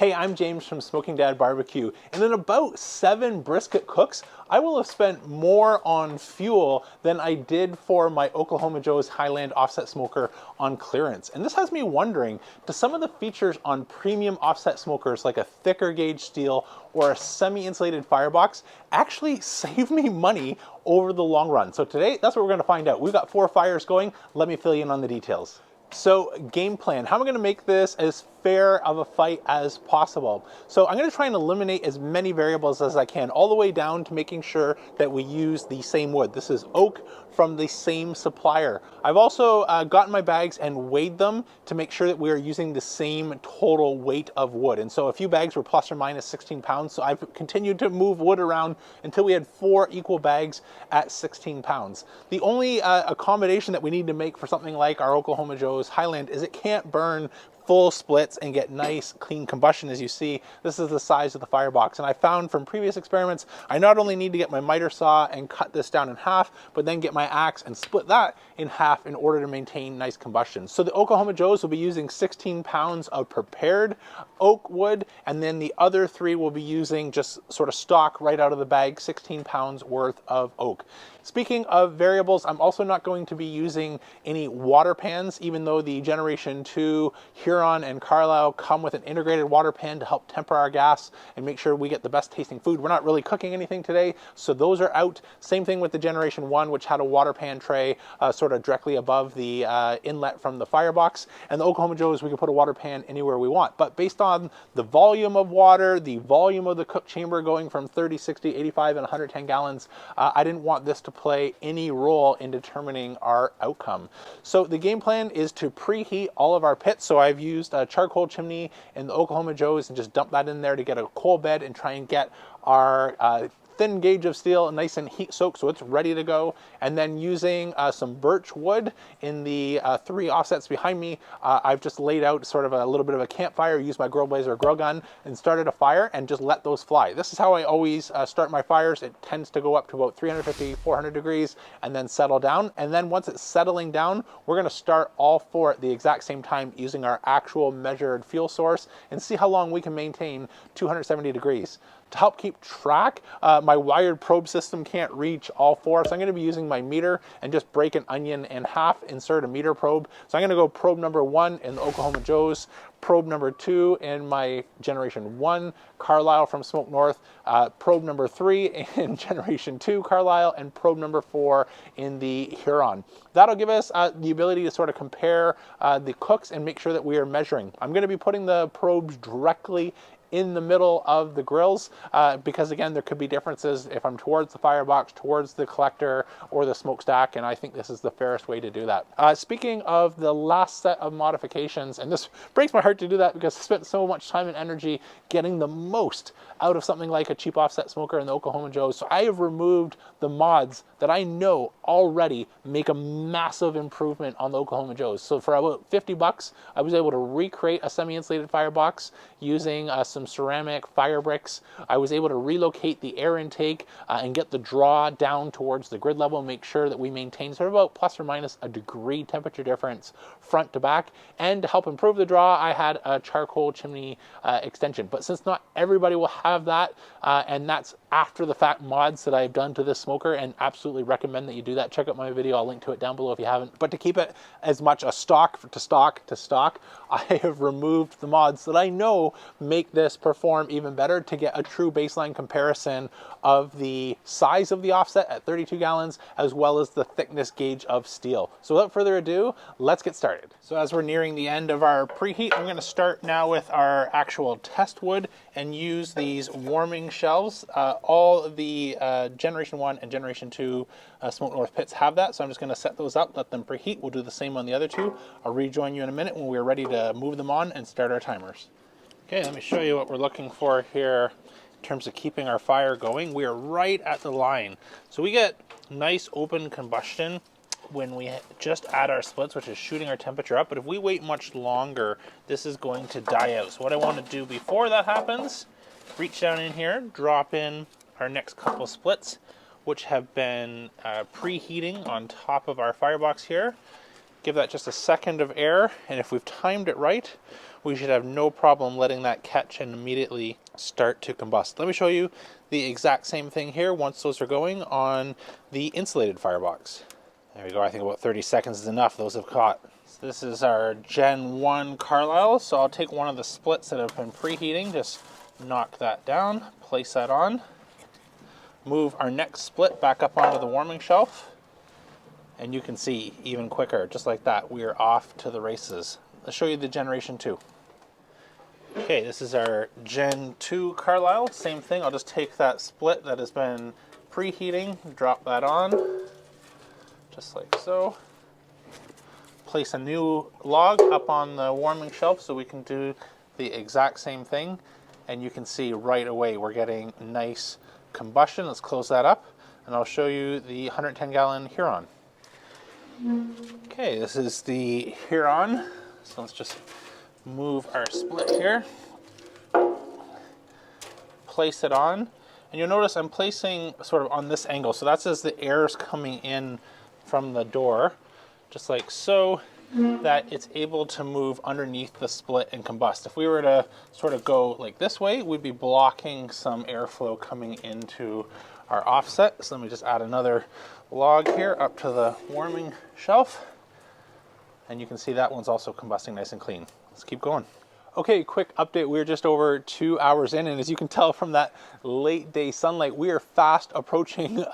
Hey, I'm James from Smoking Dad Barbecue, and in about 7 brisket cooks, I will have spent more on fuel than I did for my Oklahoma Joe's Highland offset smoker on clearance. And this has me wondering, do some of the features on premium offset smokers like a thicker gauge steel or a semi-insulated firebox actually save me money over the long run? So today, that's what we're gonna find out. We've got 4 fires going. Let me fill you in on the details. So game plan, how am I gonna make this as fair of a fight as possible? So I'm gonna try and eliminate as many variables as I can, all the way down to making sure that we use the same wood. This is oak from the same supplier. I've also gotten my bags and weighed them to make sure that we are using the same total weight of wood. And so a few bags were plus or minus 16 pounds. So I've continued to move wood around until we had 4 equal bags at 16 pounds. The only accommodation that we need to make for something like our Oklahoma Joe's Highland is it can't burn full splits and get nice clean combustion. As you see, this is the size of the firebox, and I found from previous experiments I not only need to get my miter saw and cut this down in half, but then get my axe and split that in half in order to maintain nice combustion. So the Oklahoma Joe's will be using 16 pounds of prepared oak wood, and then the other 3 will be using just sort of stock right out of the bag, 16 pounds worth of oak. Speaking of variables, I'm also not going to be using any water pans, even though the Generation 2 Huron and Carlisle come with an integrated water pan to help temper our gas and make sure we get the best tasting food. We're not really cooking anything today, so those are out. Same thing with the Generation 1, which had a water pan tray sort of directly above the inlet from the firebox. And the Oklahoma Joe's, we can put a water pan anywhere we want. But based on the volume of water, the volume of the cook chamber going from 30, 60, 85, and 110 gallons, I didn't want this to play any role in determining our outcome. So the game plan is to preheat all of our pits. So I've used a charcoal chimney in the Oklahoma Joe's and just dump that in there to get a coal bed and try and get our thin gauge of steel nice and heat soaked so it's ready to go. And then using some birch wood in the 3 offsets behind me, I've just laid out sort of a little bit of a campfire, used my grill blazer grill gun and started a fire and just let those fly. This is how I always start my fires. It tends to go up to about 350, 400 degrees and then settle down. And then once it's settling down, we're gonna start all 4 at the exact same time using our actual measured fuel source and see how long we can maintain 270 degrees. To help keep track, my wired probe system can't reach all 4, so I'm going to be using my meter and just break an onion in half, insert a meter probe. So I'm going to go probe number 1 in the Oklahoma Joe's, probe number 2 in my Generation 1 Carlisle from Smoke North, probe number 3 in Generation 2 Carlisle, and probe number 4 in the Huron. That'll give us the ability to sort of compare the cooks and make sure that we are measuring. I'm going to be putting the probes directly in the middle of the grills because again there could be differences if I'm towards the firebox, towards the collector or the smokestack, and I think this is the fairest way to do that. Speaking of the last set of modifications, and this breaks my heart to do that because I spent so much time and energy getting the most out of something like a cheap offset smoker in the Oklahoma Joe's, so I have removed the mods that I know already make a massive improvement on the Oklahoma Joe's. So for about 50 bucks, I was able to recreate a semi-insulated firebox using some ceramic fire bricks. I was able to relocate the air intake and get the draw down towards the grid level and make sure that we maintain sort of about plus or minus a degree temperature difference front to back. And to help improve the draw, I had a charcoal chimney extension. But since not everybody will have that, and that's after the fact mods that I've done to this smoker, and absolutely recommend that you do that. Check out my video, I'll link to it down below if you haven't. But to keep it as much a stock to stock, I have removed the mods that I know make this perform even better to get a true baseline comparison of the size of the offset at 32 gallons as well as the thickness gauge of steel. So without further ado, let's get started. So as we're nearing the end of our preheat, I'm going to start now with our actual test wood and use these warming shelves. All of the Generation 1 and Generation 2 Smoke North pits have that, so I'm just going to set those up, let them preheat. We'll do the same on the other 2. I'll rejoin you in a minute when we're ready to move them on and start our timers. Okay, let me show you what we're looking for here in terms of keeping our fire going. We are right at the line. So we get nice open combustion when we just add our splits, which is shooting our temperature up. But if we wait much longer, this is going to die out. So what I want to do before that happens, reach down in here, drop in our next couple splits, which have been preheating on top of our firebox here. Give that just a second of air, and if we've timed it right, we should have no problem letting that catch and immediately start to combust. Let me show you the exact same thing here once those are going on the insulated firebox. There we go. I think about 30 seconds is enough. Those have caught. So this is our Gen 1 Carlisle. So I'll take one of the splits that have been preheating, just knock that down, place that on, move our next split back up onto the warming shelf, and you can see even quicker, just like that, we are off to the races. Let's show you the Generation 2. Okay, this is our Gen 2 Carlisle. Same thing, I'll just take that split that has been preheating, drop that on, just like so. Place a new log up on the warming shelf so we can do the exact same thing. And you can see right away we're getting nice combustion. Let's close that up and I'll show you the 110 gallon Huron. Okay, this is the Huron. So let's just move our split here. Place it on. And you'll notice I'm placing sort of on this angle. So that's as the air is coming in from the door, just like so, that it's able to move underneath the split and combust. If we were to sort of go like this way, we'd be blocking some airflow coming into our offset. So let me just add another log here up to the warming shelf. And you can see that one's also combusting nice and clean. Let's keep going. Okay, quick update. We're just over 2 hours in, and as you can tell from that late day sunlight, we are fast approaching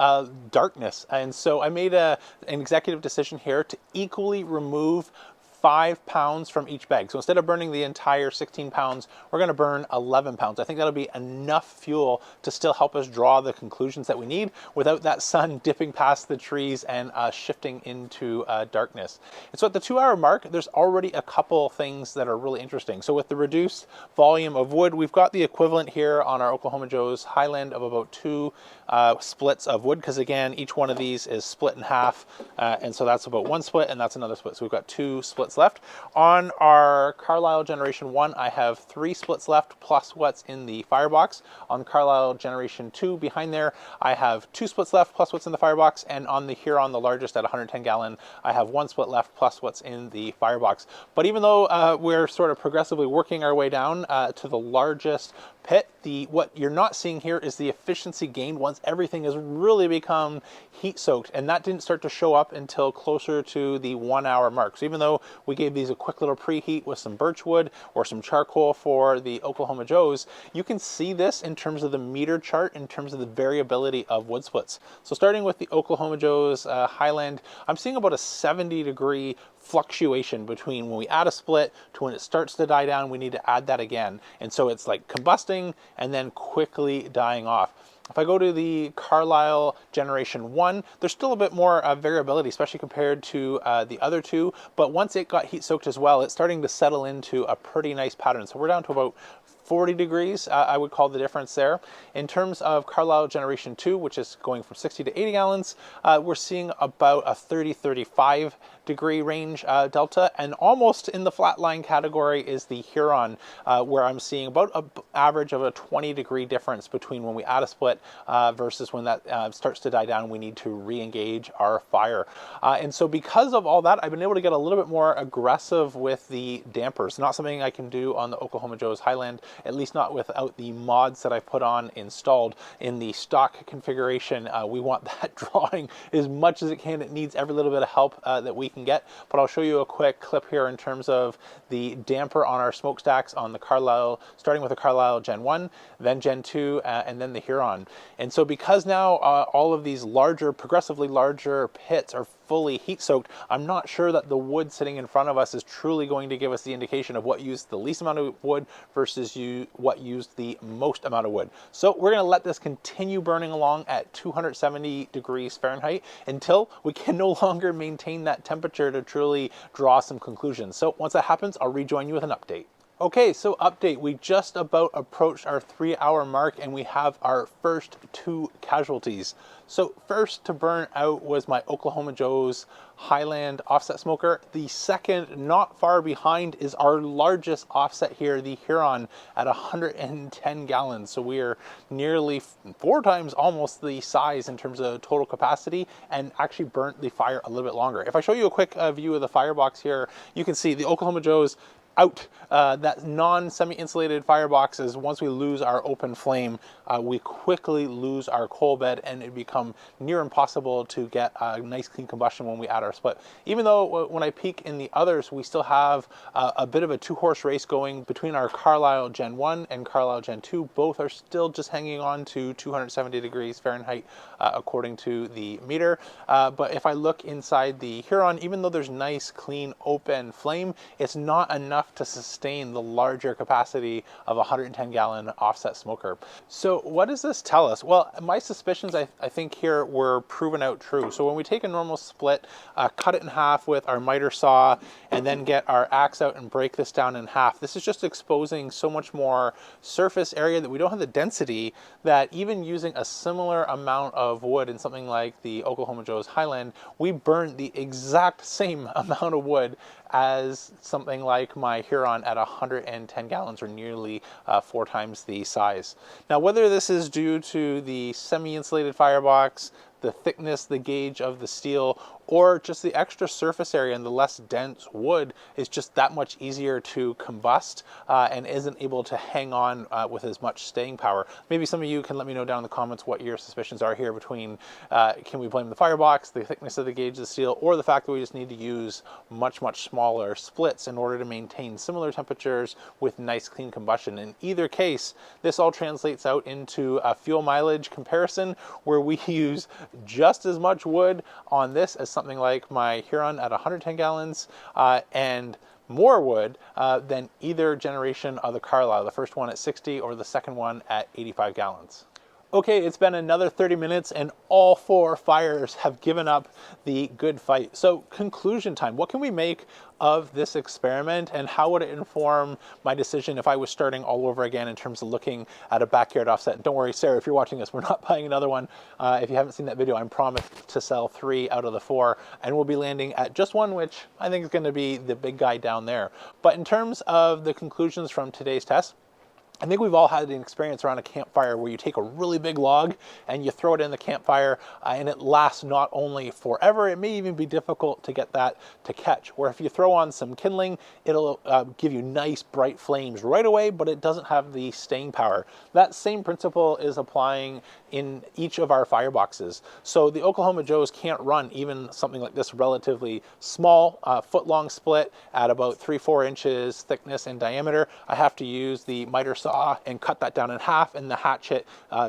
darkness. And so I made an executive decision here to equally remove 5 pounds from each bag. So instead of burning the entire 16 pounds, we're going to burn 11 pounds. I think that'll be enough fuel to still help us draw the conclusions that we need without that sun dipping past the trees and shifting into darkness. And so at the 2 hour mark, there's already a couple things that are really interesting. So with the reduced volume of wood, we've got the equivalent here on our Oklahoma Joe's Highland of about 2 splits of wood, because again, each one of these is split in half. And so that's about 1 split and that's another split. So we've got 2 splits left. On our Carlisle Generation 1, I have 3 splits left plus what's in the firebox. On Carlisle Generation 2, behind there, I have 2 splits left plus what's in the firebox. And on the Huron, the largest at 110 gallon, I have 1 split left plus what's in the firebox. But even though we're sort of progressively working our way down to the largest pit, what you're not seeing here is the efficiency gained once everything has really become heat soaked, and that didn't start to show up until closer to the 1 hour mark. So even though we gave these a quick little preheat with some birch wood or some charcoal for the Oklahoma Joe's, you can see this in terms of the meter chart, in terms of the variability of wood splits. So starting with the Oklahoma Joe's Highland, I'm seeing about a 70-degree fluctuation between when we add a split to when it starts to die down, we need to add that again. And so it's like combusting and then quickly dying off. If I go to the Carlisle Generation 1, there's still a bit more variability, especially compared to the other two. But once it got heat soaked as well, it's starting to settle into a pretty nice pattern. So we're down to about 40 degrees, I would call the difference there. In terms of Carlisle Generation 2, which is going from 60 to 80 gallons, we're seeing about a 30-35 degree range delta, and almost in the flatline category is the Huron, where I'm seeing about an average of a 20-degree difference between when we add a split versus when that starts to die down, we need to re-engage our fire. And so because of all that, I've been able to get a little bit more aggressive with the dampers. Not something I can do on the Oklahoma Joe's Highland, at least not without the mods that I put on installed. In the stock configuration, we want that drawing as much as it can. It needs every little bit of help that we can get, but I'll show you a quick clip here in terms of the damper on our smokestacks on the Carlisle, starting with the Carlisle Gen 1, then Gen 2, and then the Huron. And so because now all of these larger, progressively larger pits are fully heat soaked, I'm not sure that the wood sitting in front of us is truly going to give us the indication of what used the least amount of wood versus what used the most amount of wood. So we're going to let this continue burning along at 270 degrees Fahrenheit until we can no longer maintain that temperature to truly draw some conclusions. So once that happens, I'll rejoin you with an update. Okay, so update, we just about approached our 3 hour mark and we have our first 2 casualties. So first to burn out was my Oklahoma Joe's Highland offset smoker. The second, not far behind, is our largest offset here, the Huron, at 110 gallons. So we are nearly 4 times almost the size in terms of total capacity, and actually burnt the fire a little bit longer. If I show you a quick view of the firebox here, you can see the Oklahoma Joe's out. That non-semi-insulated fireboxes, once we lose our open flame, we quickly lose our coal bed and it become near impossible to get a nice clean combustion when we add our split. Even though when I peek in the others, we still have a bit of a two-horse race going between our Carlisle Gen 1 and Carlisle Gen 2. Both are still just hanging on to 270 degrees Fahrenheit according to the meter. But if I look inside the Huron, even though there's nice, clean, open flame, it's not enough to sustain the larger capacity of a 110-gallon offset smoker. So what does this tell us? Well, my suspicions, I think here were proven out true. So when we take a normal split, cut it in half with our miter saw, and then get our axe out and break this down in half, this is just exposing so much more surface area that we don't have the density that even using a similar amount of wood in something like the Oklahoma Joe's Highland, we burn the exact same amount of wood as something like my Huron at 110 gallons, or nearly 4 times the size. Now, whether this is due to the semi-insulated firebox, the thickness, the gauge of the steel, or just the extra surface area and the less dense wood is just that much easier to combust and isn't able to hang on with as much staying power. Maybe some of you can let me know down in the comments what your suspicions are here between, can we blame the firebox, the thickness of the gauge of the steel, or the fact that we just need to use much, much smaller splits in order to maintain similar temperatures with nice clean combustion. In either case, this all translates out into a fuel mileage comparison where we use just as much wood on this as something like my Huron at 110 gallons and more wood than either generation of the Carlisle, the first one at 60 or the second one at 85 gallons. Okay, it's been another 30 minutes and all 4 fires have given up the good fight. So conclusion time, what can we make of this experiment and how would it inform my decision if I was starting all over again in terms of looking at a backyard offset? Don't worry, Sarah, if you're watching this, we're not buying another one. If you haven't seen that video, I'm promised to sell 3 out of the 4 and we'll be landing at just one, which I think is going to be the big guy down there. But in terms of the conclusions from today's test, I think we've all had an experience around a campfire where you take a really big log and you throw it in the campfire and it lasts not only forever, it may even be difficult to get that to catch. Where if you throw on some kindling, it'll give you nice bright flames right away, but it doesn't have the staying power. That same principle is applying in each of our fireboxes. So the Oklahoma Joes can't run even something like this relatively small foot-long split at about 3-4 inches thickness and diameter. I have to use the miter saw and cut that down in half, and the hatchet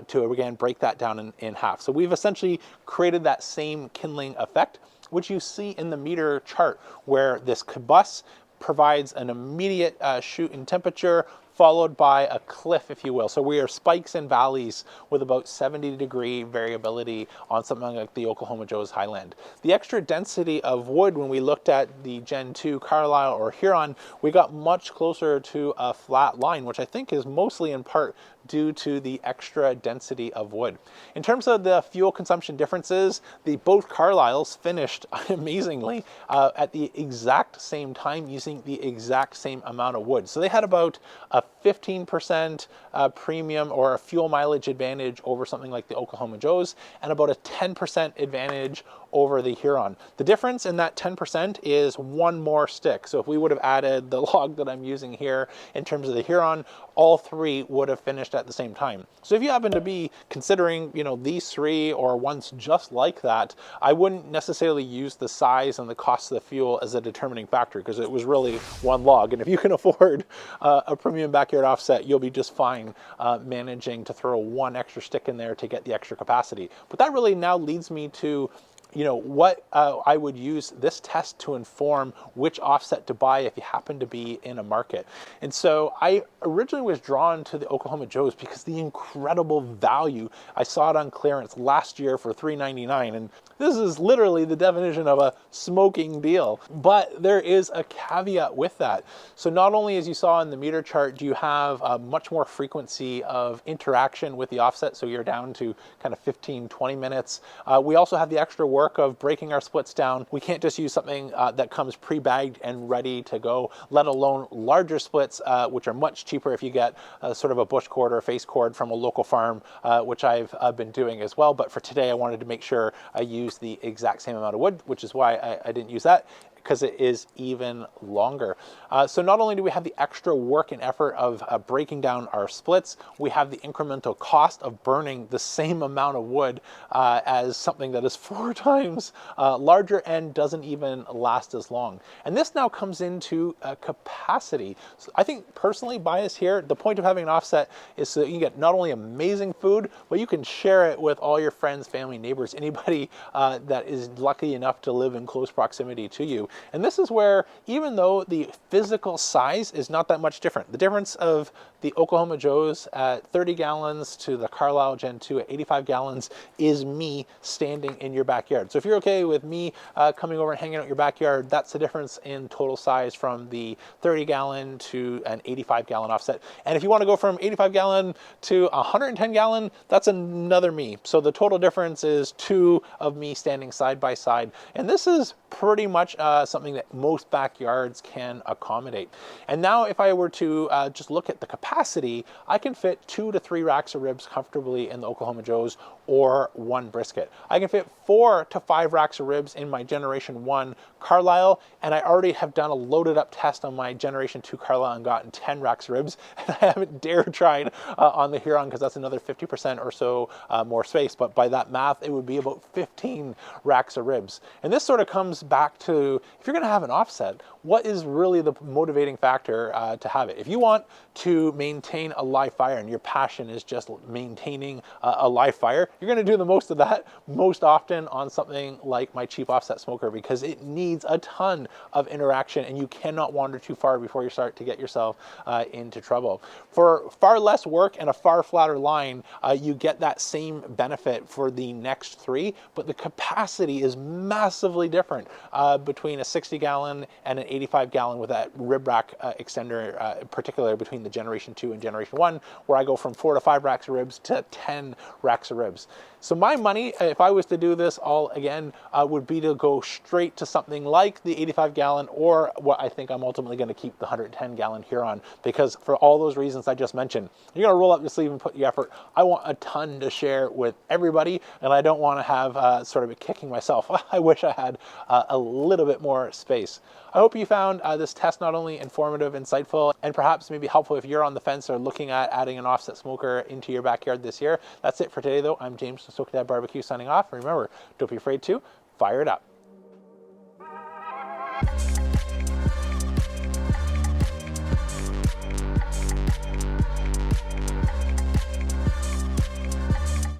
to again break that down in half. So we've essentially created that same kindling effect, which you see in the meter chart, where this combust provides an immediate shoot in temperature, followed by a cliff, if you will. So we are spikes and valleys with about 70-degree variability on something like the Oklahoma Joe's Highland. The extra density of wood, when we looked at the Gen 2 Carlisle or Huron, we got much closer to a flat line, which I think is mostly in part due to the extra density of wood. In terms of the fuel consumption differences, both Carlisles finished amazingly at the exact same time using the exact same amount of wood. So they had about a 15% premium or a fuel mileage advantage over something like the Oklahoma Joe's, and about a 10% advantage over the Huron. The difference in that 10% is 1 more stick. So if we would have added the log that I'm using here in terms of the Huron, all 3 would have finished at the same time. So if you happen to be considering, these 3 or ones just like that, I wouldn't necessarily use the size and the cost of the fuel as a determining factor, because it was really 1 log. And if you can afford a premium backyard offset, you'll be just fine managing to throw 1 extra stick in there to get the extra capacity. But that really now leads me to what I would use this test to inform which offset to buy if you happen to be in a market. And so I originally was drawn to the Oklahoma Joe's because the incredible value. I saw it on clearance last year for $3.99, and this is literally the definition of a smoking deal. But there is a caveat with that. So not only, as you saw in the meter chart, do you have a much more frequency of interaction with the offset, so you're down to kind of 15-20 minutes. We also have the extra work of breaking our splits down. We can't just use something that comes pre-bagged and ready to go, let alone larger splits, which are much cheaper if you get sort of a bush cord or a face cord from a local farm, which I've been doing as well. But for today, I wanted to make sure I use the exact same amount of wood, which is why I didn't use that. because it is even longer. So not only do we have the extra work and effort of breaking down our splits, we have the incremental cost of burning the same amount of wood as something that is 4 times larger and doesn't even last as long. And this now comes into capacity. So I think personally, bias here, the point of having an offset is so that you get not only amazing food, but you can share it with all your friends, family, neighbors, anybody that is lucky enough to live in close proximity to you. And this is where, even though the physical size is not that much different, the difference of the Oklahoma Joe's at 30 gallons to the Carlisle Gen 2 at 85 gallons is me standing in your backyard. So if you're okay with me coming over and hanging out in your backyard, that's the difference in total size from the 30 gallon to an 85 gallon offset. And if you want to go from 85 gallon to 110 gallon, that's another me. So the total difference is 2 of me standing side by side. And this is pretty much something that most backyards can accommodate. And now if I were to just look at the capacity, I can fit 2 to 3 racks of ribs comfortably in the Oklahoma Joe's, or 1 brisket. I can fit 4 to 5 racks of ribs in my Generation 1 Carlisle, and I already have done a loaded up test on my Generation 2 Carlisle and gotten 10 racks of ribs, and I haven't dared tried on the Huron because that's another 50% or so more space, but by that math, it would be about 15 racks of ribs. And this sort of comes back to, if you're gonna have an offset, what is really the motivating factor to have it? If you want to maintain a live fire and your passion is just maintaining a live fire, you're going to do the most of that most often on something like my cheap offset smoker, because it needs a ton of interaction and you cannot wander too far before you start to get yourself into trouble. For far less work and a far flatter line, you get that same benefit for the next 3, but the capacity is massively different between a 60 gallon and an 85 gallon with that rib rack extender, particularly between the Generation 2 and Generation 1, where I go from 4 to 5 racks of ribs to 10 racks of ribs. So my money, if I was to do this all again, would be to go straight to something like the 85 gallon, or what I think I'm ultimately going to keep, the 110 gallon Huron, because for all those reasons I just mentioned, you're going to roll up your sleeve and put the effort. I want a ton to share with everybody, and I don't want to have sort of kicking myself. I wish I had a little bit more space. I hope you found this test not only informative, insightful, and perhaps maybe helpful if you're on the fence or looking at adding an offset smoker into your backyard this year. That's it for today, though. I'm James from Soak Dad Barbecue signing off. Remember, don't be afraid to fire it up.